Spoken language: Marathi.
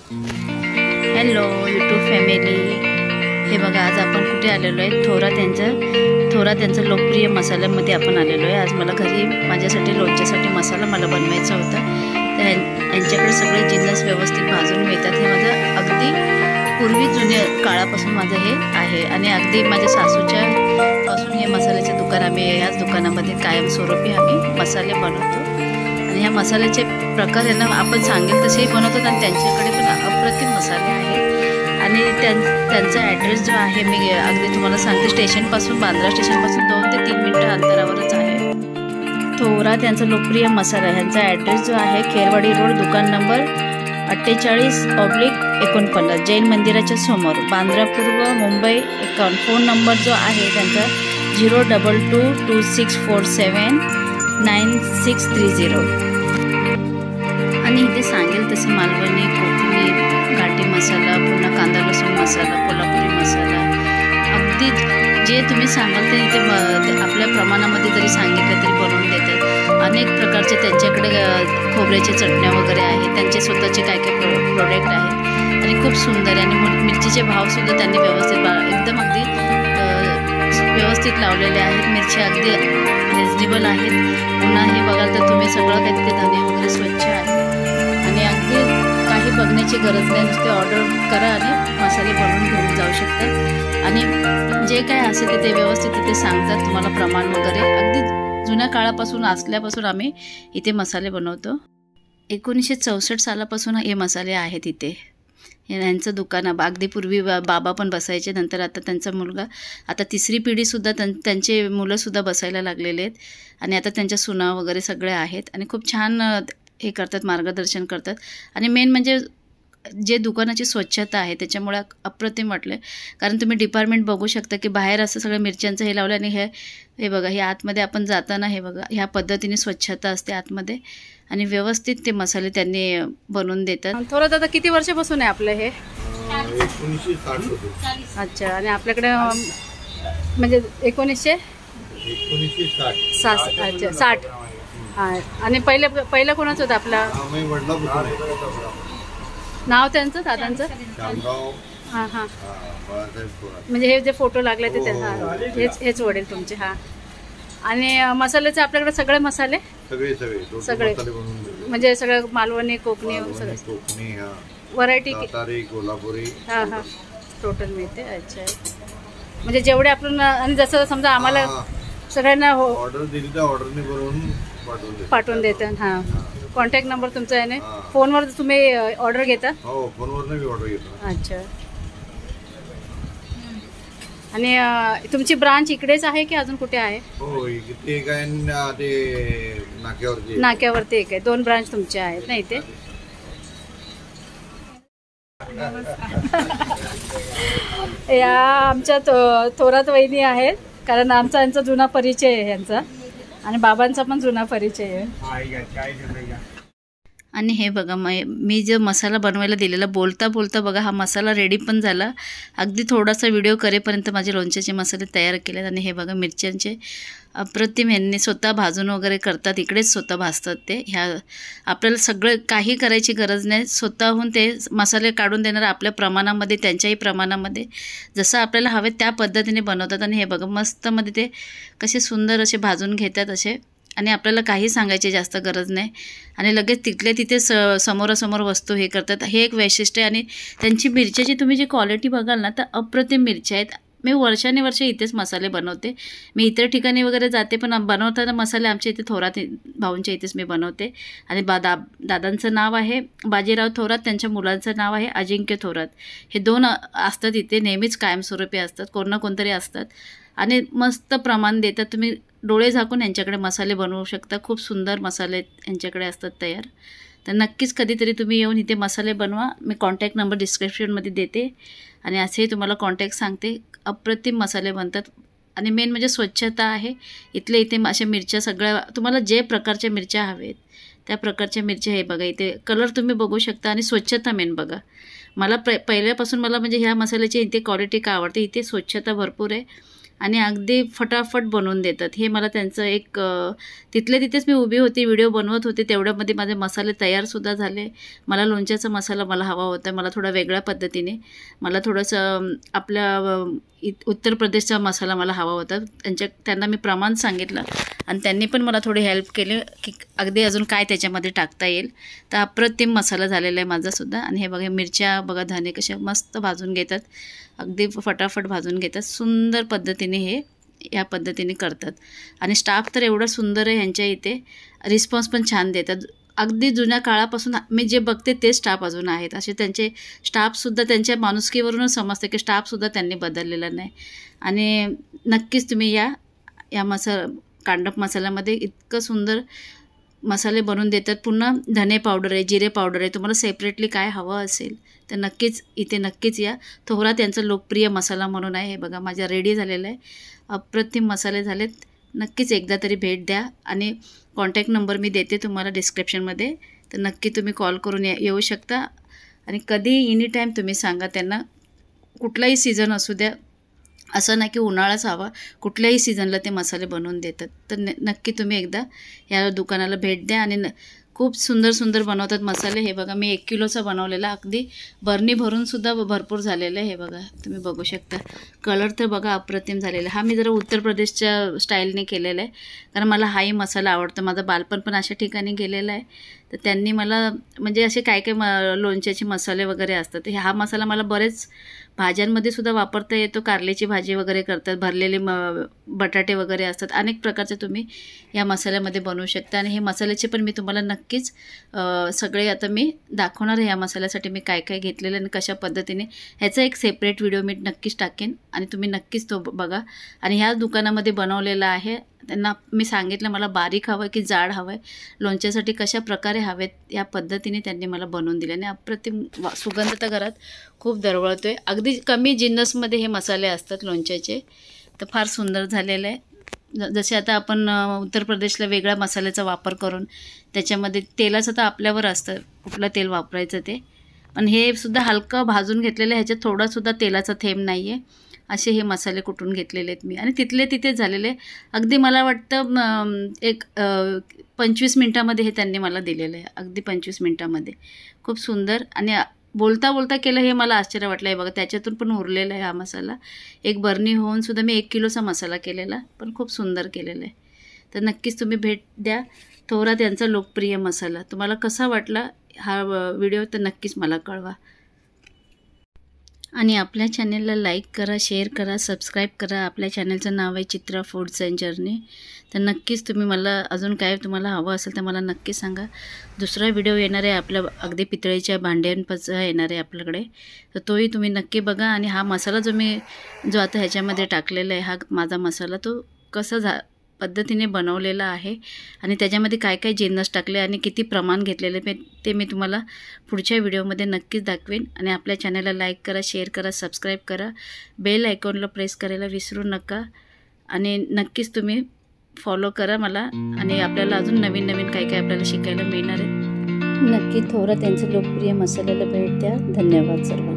हॅलो यूट्यूब फॅमिली, हे बघा आज आपण कुठे आलेलो आहे? थोरात यांचा लोकप्रिय मसाल्यामध्ये आपण आलेलो आहे। आज मला घरी माझ्यासाठी लोणच्यासाठी मसाला मला बनवायचा होता, तर यांच्याकडे सगळे जिन्नस व्यवस्थित भाजून मिळतात। हे माझं अगदी पूर्वी जुन्या काळापासून माझं हे आहे आणि अगदी माझ्या सासूच्या पासून हे मसाल्याचे दुकान, आम्ही याच दुकानामध्ये कायमस्वरूपी आम्ही मसाले बनवतो आणि ह्या मसाल्याचे प्रकार यांना आपण सांगेल तसेही बनवतात आणि त्यांच्याकडे पण अप्रतिम मसाले आहेत। आणि त्यांचा ॲड्रेस जो आहे मी अगदी तुम्हाला सांगते, स्टेशनपासून बांद्रा स्टेशनपासून 2 ते 3 मिनिटं अंतरावरच आहे। थोरात यांचा लोकप्रिय मसाला, ह्यांचा ॲड्रेस जो आहे खेरवाडी रोड, दुकान नंबर 48/49 जैन मंदिराच्या समोर, बांद्रा पूर्व, मुंबई 51। फोन नंबर जो आहे त्यांचा 02226479630 आणि इथे सांगेल तसे मालवणी, कोकणी, घाटी मसाला, पुन्हा कांदा लसूण मसाला, कोल्हापुरी मसाला, अगदी जे तुम्ही सांगाल ते इथे आपल्या प्रमाणामध्ये जरी सांगितलं तरी बनवून देतात। अनेक प्रकारचे त्यांच्याकडे खोबऱ्याच्या चटण्या वगैरे आहेत, त्यांचे स्वतःचे काय काय प्रोडक्ट आहेत आणि खूप सुंदर। आणि मिरचीचे भावसुद्धा त्यांनी एकदम अगदी व्यवस्थित लावलेले आहेत। मिरची अगदी रिजनेबल आहेत। पुन्हा हे बघाल तर तुम्ही सगळं काही तिथे धने वगैरे स्वच्छ आहे आणि अगदी काही बघण्याची गरज नाही, नुसते ऑर्डर करा आणि मसाले बनवून घेऊन जाऊ शकतात। आणि जे काय असेल ते व्यवस्थित तिथे सांगतात तुम्हाला प्रमाण वगैरे। अगदी जुन्या काळापासून असल्यापासून आम्ही इथे मसाले बनवतो। 1964 सालापासून हे मसाले आहेत इथे। यांचं दुकान अगदी पूर्वी बाबा पण बसायचे, नंतर आता त्यांचा मुलगा, आता तिसरी पिढीसुद्धा त्यांचे मुलंसुद्धा बसायला लागलेले आहेत आणि आता त्यांच्या सुना वगैरे सगळे आहेत आणि खूप छान हे करतात, मार्गदर्शन करतात। आणि मेन म्हणजे जे दुकानाची स्वच्छता आहे त्याच्यामुळे अप्रतिम वाटलं, कारण तुम्ही डिपार्टमेंट बघू शकता की बाहेर असं सगळं मिरच्यांचं हे लावलं आणि हे बघा, हे आतमध्ये आपण जाताना हे बघा, ह्या पद्धतीने स्वच्छता असते आतमध्ये आणि व्यवस्थित ते मसाले त्यांनी बनवून देतात। थोडं आता किती वर्षापासून आहे आपलं हे? 1960। अच्छा, आणि आपल्याकडे म्हणजे 1960। अच्छा, 60। हां, आणि पहिलं कोणाचं होतं आपलं नाव त्यांचं, दादांचं? हां हां, म्हणजे हे जे फोटो लागले ते हां, हेच वडील तुमचे? हां। आणि मसाल्याचे आपल्याकडे सगळे मसाले सगळे म्हणजे सगळं मालवणी, कोकणी, सगळं व्हरायटी, कोल्हापुरी, हां हां, टोटल मिळते। अच्छा, म्हणजे जेवढे आपण, आणि जसं समजा आम्हाला सगळ्यांना ऑर्डर दिली तर ऑर्डरने पाठवून देतात। हां, कॉन्टॅक्ट नंबर तुमचा आहे ना? फोनवर तुम्ही ऑर्डर घेता? हो, फोनवर मी ऑर्डर घेतो। अच्छा, आणि तुमची ब्रांच इकडेच आहे की अजून कुठे आहे? हो, इथे एक आहे ते नाक्यावरती एक आहे, 2 ब्रांच तुमच्या आहेत ना इथे? या आमच्या थोरात वहिनी आहेत, कारण यांचा जुना परिचय आहे यांचा, आणि बाबांचा पण जुना परिचय आहे। आणि हे बघा, मी जो मसाला बनवायला दिलेला, बोलता बोलता बघा हा मसाला रेडी पण झाला। अगदी थोडासा व्हिडिओ करेपर्यंत माझे लोणच्याचे मसाले तयार केलेत। आणि हे बघा, मिरच्यांचे अप्रतिम यांनी स्वतः भाजून वगैरे करतात, इकडेच स्वतः भाजतात ते। आपल्याला सगळं काही करायची गरज नाही, स्वतःहून ते मसाले काढून देणार आपल्या प्रमाणामध्ये, त्यांच्याही प्रमाणामध्ये जसं आपल्याला हवे त्या पद्धतीने बनवतात। आणि हे बघा, मस्तमध्ये ते कसे सुंदर असे भाजून घेतात असे, आणि आपल्याला काही सांगायची जास्त गरज नाही आणि लगेच तिथल्या तिथे समोरासमोर वस्तू हे करतात। हे एक वैशिष्ट्य आहे। आणि त्यांची मिरच्याची तुम्ही जी क्वालिटी बघाल ना, तर अप्रतिम मिरच्या आहेत। मी वर्ष इथेच मसाले बनवते, मी इतर ठिकाणी वगैरे जाते, पण बनवताना मसाले आमच्या इथे थोरात भाऊंच्या इथेच मी बनवते। आणि दादांचं नाव आहे बाजीराव थोरात, त्यांच्या मुलांचं नाव आहे अजिंक्य थोरात। हे 2 असतात इथे, नेहमीच कायमस्वरूपी असतात, कोण ना कोणतरी असतात आणि मस्त प्रमाण देतात। तुम्ही डोळे झाकून यांच्याकडे मसाले बनवू शकता, खूप सुंदर मसाले यांच्याकडे असतात तयार। तर नक्कीच कधीतरी तुम्ही येऊन इथे मसाले बनवा। मी कॉन्टॅक्ट नंबर डिस्क्रिप्शनमध्ये देते आणि असेही तुम्हाला कॉन्टॅक्ट सांगते। अप्रतिम मसाले बनतात आणि मेन म्हणजे स्वच्छता आहे इथले। इथे अशा मिरच्या सगळ्या, तुम्हाला जे प्रकारच्या मिरच्या हवेत त्या प्रकारच्या मिरच्या, हे बघा इथे कलर तुम्ही बघू शकता आणि स्वच्छता मेन बघा। मला पहिल्यापासून म्हणजे ह्या मसाल्याची इथे क्वालिटी का आवडते, इथे स्वच्छता भरपूर आहे आणि अगदी फटाफट बनवून देतात. हे मला त्यांचं एक तिथल्या तिथेच मी उभी होती, व्हिडिओ बनवत होते, तेवढ्यामध्ये माझे मसाले तयारसुद्धा झाले. मला लोणच्याचा मसाला मला हवा होता, मला थोडा वेगळ्या पद्धतीने, मला थोडंसं आपल्या उत्तर प्रदेशचा मसाला मला हवा होता. त्यांना मी प्रमाण सांगितलं आणि त्यांनी पण मला थोडी हेल्प केली की अगदी अजून काय त्याच्यामध्ये टाकता येईल. तर अप्रतिम मसाला झालेला आहे माझासुद्धा. आणि हे बघा मिरच्या बघा, धने कशा मस्त भाजून घेतात, अगदी फटाफट भाजून घेतात. सुंदर पद्धतीने हे या पद्धतीने करतात आणि स्टाफ तर एवढा सुंदर आहे ह्यांच्या इथे, रिस्पॉन्स पण छान देतात. अगदी जुन्या काळापासून मी जे बघते ते स्टाफ अजून आहेत. असे त्यांचे स्टाफसुद्धा त्यांच्या माणुसकीवरूनच समजते की स्टाफसुद्धा त्यांनी बदललेला नाही. आणि नक्कीच तुम्ही या कांडप मसाल्यामध्ये इतकं सुंदर मसाले बनवून देतात. पुन्हा धने पावडर आहे, जिरे पावडर आहे. तुम्हाला सेपरेटली काय हवं असेल तर नक्कीच इथे नक्कीच या. थोरात यांचा लोकप्रिय मसाला म्हणून आहे. हे बघा माझ्या रेडी झालेलं आहे, अप्रतिम मसाले झालेत. नक्कीच एकदा तरी भेट द्या आणि कॉन्टॅक्ट नंबर मी देते तुम्हाला डिस्क्रिप्शनमध्ये, तर नक्की तुम्ही कॉल करून येऊ शकता. आणि कधी एनी टाईम तुम्ही सांगा त्यांना, कुठलाही सीझन असू द्या, असं नाही की उन्हाळाच हवा, कुठल्याही सीझनला ते मसाले बनवून देतात. तर नक्की तुम्ही एकदा या दुकानाला भेट द्या. आणि खूप सुंदर सुंदर बनवतात मसाले. हे बघा मी 1 किलोचा बनवलेला, अगदी बरणी भरूनसुद्धा भरपूर झालेलं आहे. हे बघा तुम्ही बघू शकता, कलर तर बघा अप्रतिम झालेला. हा मी जरा उत्तर प्रदेशच्या स्टाईलने केलेला आहे, कारण मला हाही मसाला आवडतो. माझं बालपण पण अशा ठिकाणी गेलेलं आहे, तर त्यांनी मला म्हणजे असे काय काय लोणच्याचे मसाले वगैरे असतात, तर हा मसाला मला बरेच भाज्यांमध्ये सुद्धा वापरता येतो. कारल्याची भाजी वगैरे करतात, भरलेले बटाटे वगैरे असतात, अनेक प्रकारचे तुम्ही या मसाल्यामध्ये बनवू शकता. आणि हे मसाल्याचे पण मी तुम्हाला नक्कीच सगळे आता मी दाखवणार आहे. या मसाल्यासाठी मी काय काय घेतलेलं आणि कशा पद्धतीने, ह्याचा एक सेपरेट व्हिडिओ मी नक्कीच टाकेन आणि तुम्ही नक्कीच तो बघा. आणि ह्या दुकानामध्ये बनवलेला आहे. त्यांना मी सांगितलं मला बारीक हवं आहे की जाड हवं आहे, लोणच्यासाठी कशा प्रकारे हवेत, या पद्धतीने त्यांनी मला बनवून दिले. आणि अप्रतिम सुगंध तर घरात खूप दरवळतो आहे. अगदी कमी जिन्नसमध्ये हे मसाले असतात लोणच्याचे, तर फार सुंदर झालेलं आहे. जसे आता आपण उत्तर प्रदेशला वेगळ्या मसाल्याचा वापर करून त्याच्यामध्ये तेलाचं तर आपल्यावर असतं कुठलं तेल वापरायचं ते, पण हे सुद्धा हलकं भाजून घेतलेलं आहे, ह्याच्यात थोडासुद्धा तेलाचा थेंब नाही आहे. असे हे मसाले कुटून घेतलेले आहेत मी आणि तिथले तिथे झालेले. अगदी मला वाटतं एक 25 मिनटामध्ये हे त्यांनी मला दिलेलं आहे, अगदी 25 मिनटामध्ये. खूप सुंदर. आणि बोलता बोलता केलं हे मला आश्चर्य वाटलं आहे. बघा त्याच्यातून पण उरलेला आहे हा मसाला. एक बरणी होऊन सुद्धा मी 1 किलोचा मसाला केलेला, पण खूप सुंदर केलेला आहे. तर नक्कीच तुम्ही भेट द्या. थोरात यांचा लोकप्रिय मसाला. तुम्हाला कसा वाटला हा व्हिडिओ तर नक्कीच मला कळवा. आणि आपल्या चॅनलला लाईक करा, शेअर करा, सबस्क्राईब करा. आपल्या चॅनलचं नाव आहे चित्रा फूड्स अँड जर्नी. तर नक्कीच तुम्ही मला अजून काय तुम्हाला हवं असेल तर मला नक्की सांगा. दुसरा व्हिडिओ येणार आहे आपल्या अगदी पितळेच्या भांड्यांपाचा येणार आहे आपल्याकडे, तर तोही तुम्ही नक्की बघा. आणि हा मसाला जो आता ह्याच्यामध्ये टाकलेला आहे, हा माझा मसाला तो कसा पद्धतीने बनवलेला आहे आणि त्याच्यामध्ये काय काय जिन्नस टाकले आणि किती प्रमाण घेतलेले ते मी तुम्हाला पुढच्या व्हिडिओमध्ये नक्कीच दाखवेन. आणि आपल्या चॅनलला लाईक करा, शेअर करा, सबस्क्राईब करा, बेल आयकॉनला प्रेस करायला विसरू नका. आणि नक्कीच तुम्ही फॉलो करा मला. आणि आपल्याला अजून नवीन नवीन काय काय आपल्याला शिकायला मिळणार आहे. नक्की थोरात त्यांचं लोकप्रिय मसाल्याला भेट द्या. धन्यवाद सर्वांना.